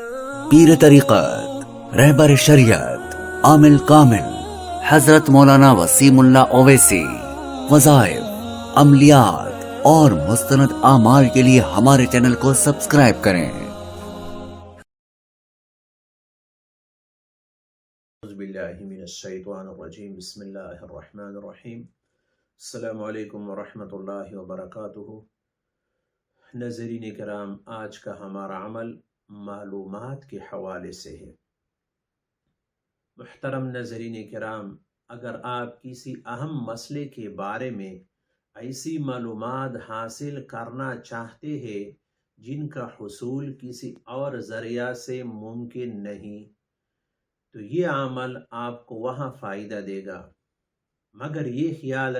پیر طریقت رہبر شریعت عامل کامل حضرت مولانا وسیم اللہ اویسی وظائف عملیات اور مستند اعمال کے لیے ہمارے چینل کو سبسکرائب کریں۔ اعوذ باللہ من الشیطان الرجیم، بسم اللہ الرحمن الرحیم۔ السلام علیکم ورحمۃ اللہ وبرکاتہ۔ ناظرین کرام، آج کا ہمارا عمل معلومات کے حوالے سے ہے۔ محترم ناظرین کرام، اگر آپ کسی اہم مسئلے کے بارے میں ایسی معلومات حاصل کرنا چاہتے ہیں جن کا حصول کسی اور ذریعہ سے ممکن نہیں، تو یہ عمل آپ کو وہاں فائدہ دے گا، مگر یہ خیال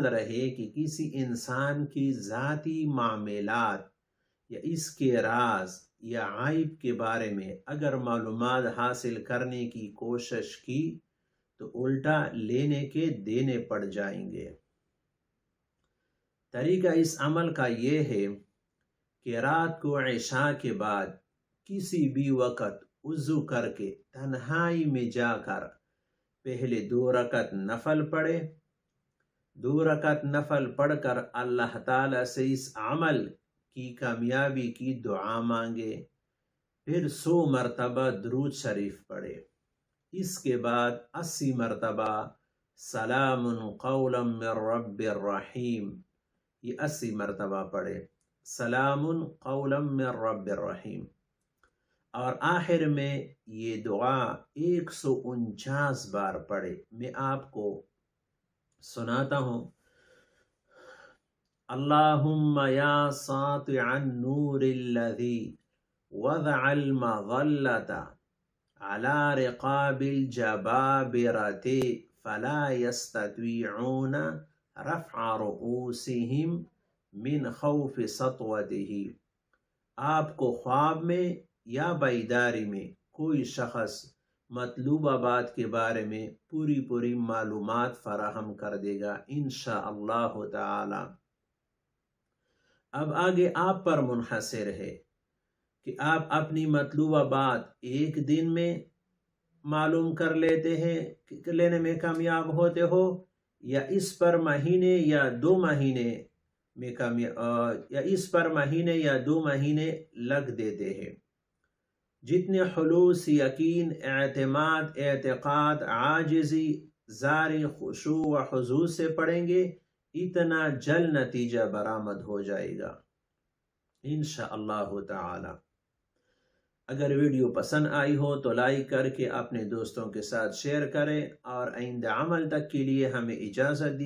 رہے کہ کسی انسان کی ذاتی معاملات یا اس کے راز یا عیب کے بارے میں اگر معلومات حاصل کرنے کی کوشش کی تو الٹا لینے کے دینے پڑ جائیں گے۔ طریقہ اس عمل کا یہ ہے کہ رات کو عشاء کے بعد کسی بھی وقت وضو کر کے تنہائی میں جا کر پہلے 2 رکعت نفل پڑھے، 2 رکعت نفل پڑھ کر اللہ تعالیٰ سے اس عمل کی کامیابی کی دعا مانگے، پھر 100 مرتبہ درود شریف پڑھے، اس کے بعد 80 مرتبہ سلام قولا من رب الرحیم، یہ 80 مرتبہ پڑھے، سلام قولا من رب الرحیم، اور آخر میں یہ دعا 149 بار پڑھے۔ میں آپ کو سناتا ہوں۔ اللہم یا ساطع النور الذی وضع المظلة على رقاب الجبابرة فلا يستطيعون رفع رؤوسهم من خوف سطوته۔ آپ کو خواب میں یا بیداری میں کوئی شخص مطلوبہ بات کے بارے میں پوری معلومات فراہم کر دے گا انشاءاللہ تعالی۔ اب آگے آپ پر منحصر ہے کہ آپ اپنی مطلوبہ بات ایک دن میں معلوم کر لینے میں کامیاب ہوتے ہو، یا اس پر مہینے یا 2 مہینے لگ دیتے ہیں۔ جتنے خلوص، یقین، اعتماد، اعتقاد، عاجزی، زاری، خشوع و حضور سے پڑھیں گے، اتنا جلد نتیجہ برآمد ہو جائے گا انشاءاللہ تعالی۔ اگر ویڈیو پسند آئی ہو تو لائک کر کے اپنے دوستوں کے ساتھ شیئر کریں، اور آئندہ عمل تک کے لیے ہمیں اجازت دی۔